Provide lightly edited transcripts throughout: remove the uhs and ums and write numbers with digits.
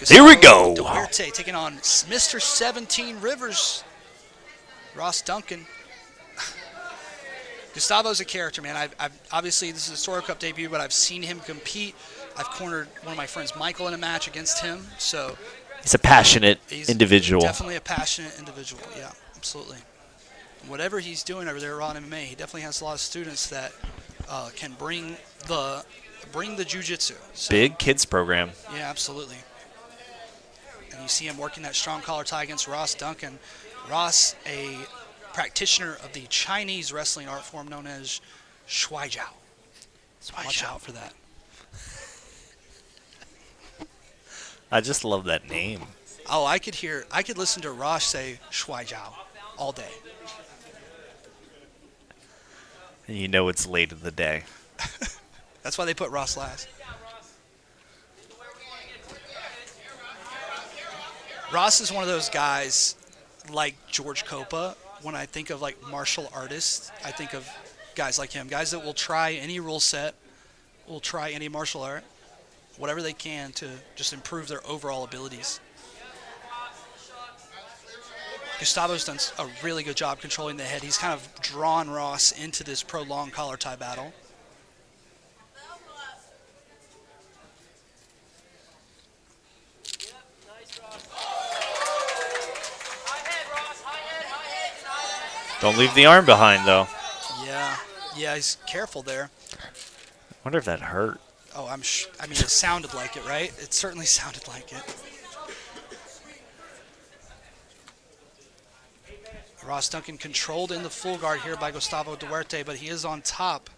Here we go. Duarte taking on Mr. 17 Rivers, Ross Duncan. Gustavo's a character, man. I've obviously, this is a Toro Cup debut, but I've seen him compete. I've cornered one of my friends, Michael, in a match against him. So he's a passionate he's individual. Definitely a passionate individual. Yeah, absolutely. Whatever he's doing over there at Raw MMA, he definitely has a lot of students that can bring the jiu-jitsu. So, big kids program. Yeah, absolutely. And you see him working that strong collar tie against Ross Duncan. Ross, a practitioner of the Chinese wrestling art form known as Shuai Jiao. Watch out for that. I just love that name. Oh, I could listen to Ross say Shuai Jiao all day. And you know it's late in the day. That's why they put Ross last. Ross is one of those guys like George Copa. When I think of like martial artists, I think of guys like him, guys that will try any rule set, will try any martial art, whatever they can to just improve their overall abilities. Gustavo's done a really good job controlling the head. He's kind of drawn Ross into this prolonged collar tie battle. Don't leave the arm behind, though. Yeah, he's careful there. I wonder if that hurt. Oh, I mean, it sounded like it, right? It certainly sounded like it. Ross Duncan controlled in the full guard here by Gustavo Duarte, but he is on top.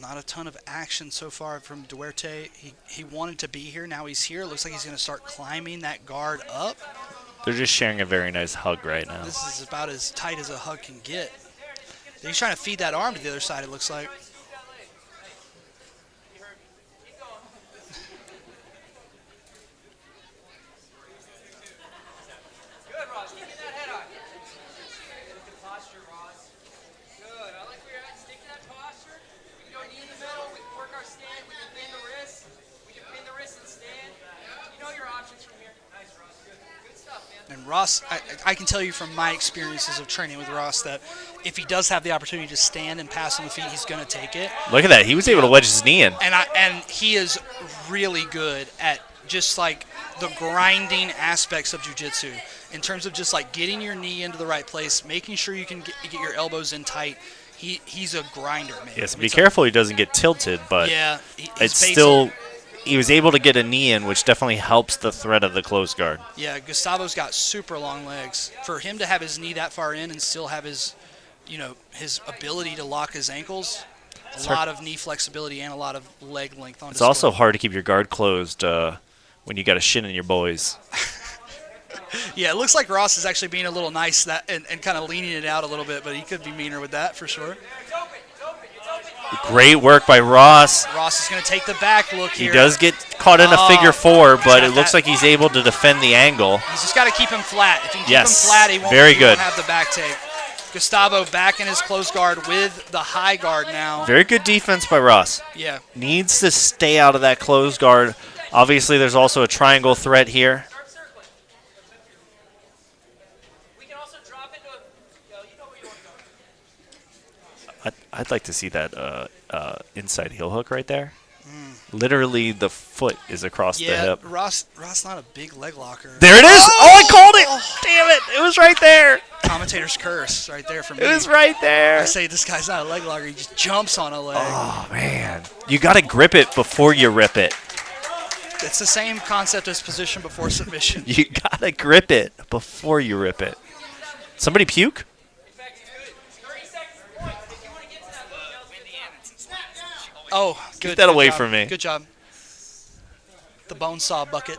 Not a ton of action so far from Duarte. He wanted to be here. Now he's here. Looks like he's going to start climbing that guard up. They're just sharing a very nice hug right now. This is about as tight as a hug can get. He's trying to feed that arm to the other side, it looks like. And Ross, I can tell you from my experiences of training with Ross that if he does have the opportunity to stand and pass on the feet, he's going to take it. Look at that. He was able to wedge his knee in. And he is really good at just like the grinding aspects of jiu-jitsu in terms of just like getting your knee into the right place, making sure you can get your elbows in tight. He's a grinder, man. Yes, be careful he doesn't get tilted, but yeah, it's still... He was able to get a knee in, which definitely helps the threat of the closed guard. Yeah, Gustavo's got super long legs. For him to have his knee that far in and still have his ability to lock his ankles, a lot of knee flexibility and a lot of leg length on display. It's also hard to keep your guard closed when you got a shin in your boys. Yeah, it looks like Ross is actually being a little nice and kind of leaning it out a little bit, but he could be meaner with that for sure. Great work by Ross. Ross is going to take the back look here. He does get caught in a figure four, but it looks like he's able to defend the angle. He's just got to keep him flat. If he can keep him flat, he won't have the back take. Gustavo back in his close guard with the high guard now. Very good defense by Ross. Yeah. Needs to stay out of that closed guard. Obviously, there's also a triangle threat here. I'd like to see that inside heel hook right there. Literally, the foot is across the hip. Ross not a big leg locker. There it is! Oh, I called it! Damn it! It was right there! Commentator's curse right there for me. It was right there. I say this guy's not a leg locker. He just jumps on a leg. Oh, man. You got to grip it before you rip it. It's the same concept as position before submission. You got to grip it before you rip it. Somebody puke? Oh, good. Get that away job. from me. Good job. The bone saw bucket.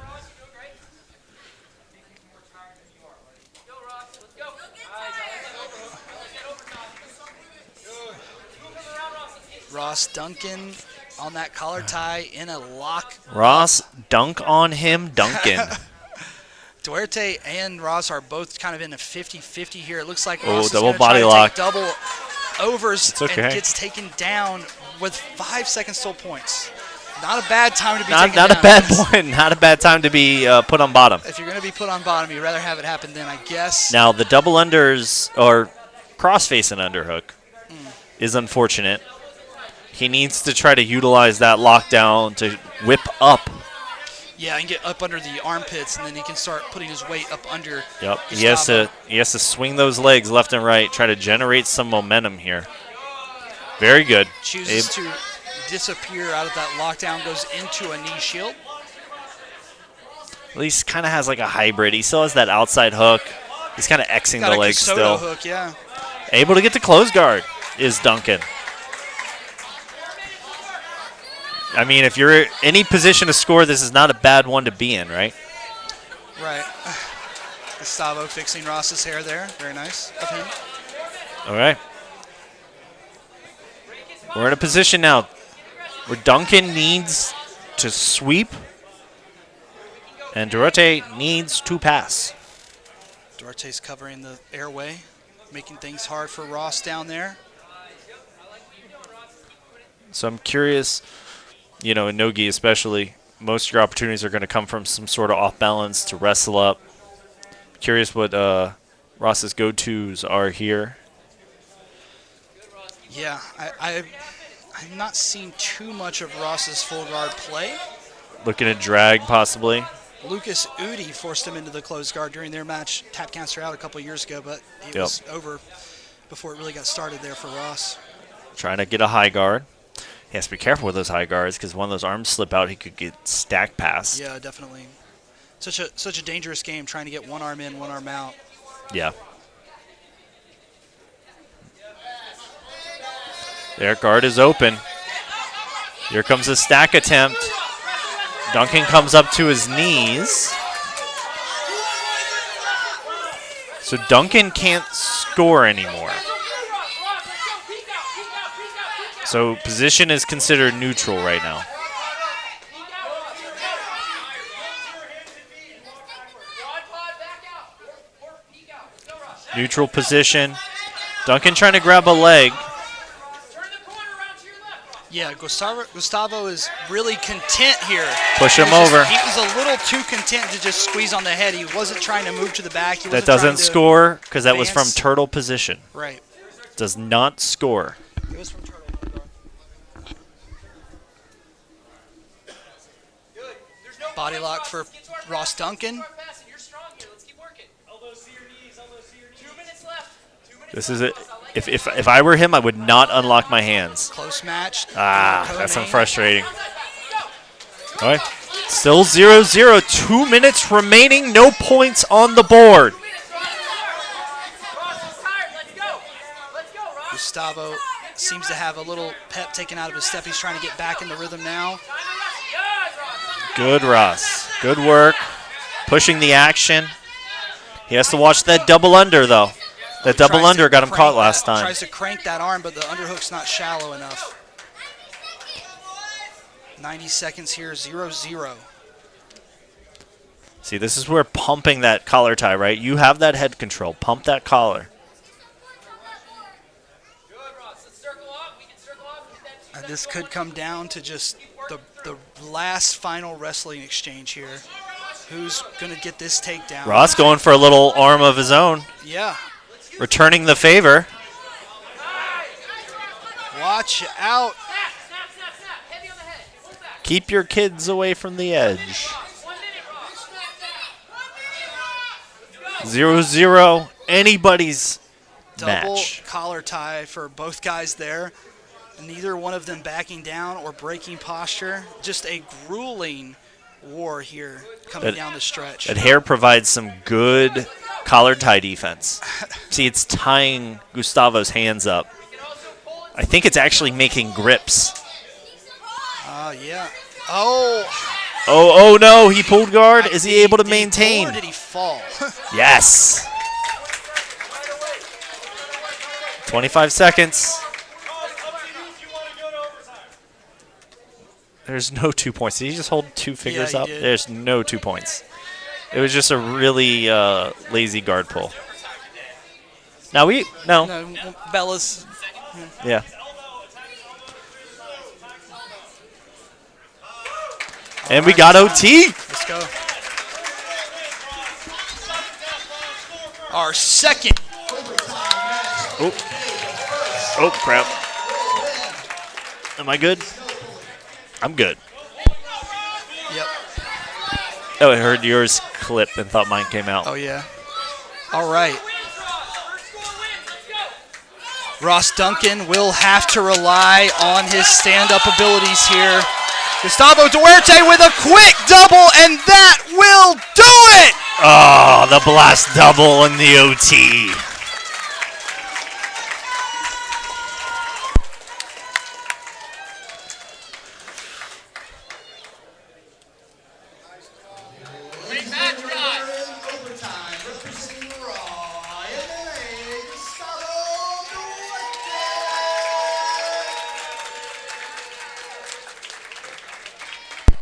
Ross Duncan on that collar tie in a lock. Ross, dunk on him, Duncan. Duarte and Ross are both kind of in a 50-50 here. It looks like Oh, Ross double is body try lock. To take double. overs okay. and gets taken down with 5 seconds still points. Not a bad time to be Not taken down. a bad point. Not a bad time to be put on bottom. If you're going to be put on bottom, you'd rather have it happen then, I guess. Now, the double unders, or cross-face and underhook, is unfortunate. He needs to try to utilize that lockdown to whip up. Yeah, and get up under the armpits, and then he can start putting his weight up under. Yep. Gustavo. He has to swing those legs left and right, try to generate some momentum here. Very good. Chooses to disappear out of that lockdown, goes into a knee shield. At least kind of has like a hybrid. He still has that outside hook. He's kind of Xing the legs still. Hook, yeah. Able to get to close guard is Duncan. I mean, if you're in any position to score, this is not a bad one to be in, right? Right. Gustavo fixing Ross's hair there. Very nice of him. All right. We're in a position now where Duncan needs to sweep and Duarte needs to pass. Duarte's covering the airway, making things hard for Ross down there. So I'm curious, in no-gi especially, most of your opportunities are going to come from some sort of off-balance to wrestle up. Curious what Ross's go-tos are here. Yeah, I've not seen too much of Ross's full guard play. Looking at drag, possibly. Lucas Udi forced him into the closed guard during their match. Tap cancer out a couple years ago, but it was over before it really got started there for Ross. Trying to get a high guard. He has to be careful with those high guards because when those arms slip out, he could get stack passed. Yeah, definitely. Such a dangerous game trying to get one arm in, one arm out. Yeah. Their guard is open. Here comes a stack attempt. Duncan comes up to his knees. So Duncan can't score anymore. So position is considered neutral right now. Neutral position. Duncan trying to grab a leg. Yeah, Gustavo is really content here. Push him over. He was a little too content to just squeeze on the head. He wasn't trying to move to the back. That doesn't score because that was from turtle position. Right. Does not score. It was from turtle. Body lock for Ross Duncan. This is it. If I were him, I would not unlock my hands. Close match. That's frustrating. All right. Still 0-0. 2 minutes remaining. No points on the board. Gustavo seems to have a little pep taken out of his step. He's trying to get back in the rhythm now. Good, Ross. Good work. Pushing the action. He has to watch that double under, though. That double under got him caught last time. Tries to crank that arm, but the underhook's not shallow enough. 90 seconds here, 0-0. See, this is where pumping that collar tie, right? You have that head control. Pump that collar. And this could come down to just the last final wrestling exchange here. Who's going to get this takedown? Ross going for a little arm of his own. Yeah. Returning the favor. Watch out. Keep your kids away from the edge. 0-0. Anybody's Double match. collar tie for both guys there. Neither one of them backing down or breaking posture. Just a grueling war here coming down the stretch. That hair provides some good collar tie defense. See, it's tying Gustavo's hands up. I think it's actually making grips. Yeah. Oh. Oh no, he pulled guard. Is he able to maintain? Or did he fall? Yes. 25 seconds. There's no 2 points. Did he just hold two fingers up? Did. There's no 2 points. It was just a really lazy guard pull. Now no. No, Bella's Yeah. And we got OT. Let's go. Our second. Oh. Oh, crap. Am I good? I'm good. Yep. Oh, I heard yours clip and thought mine came out. Oh, yeah. All right. Ross Duncan will have to rely on his stand-up abilities here. Gustavo Duarte with a quick double, and that will do it! Oh, the blast double in the OT.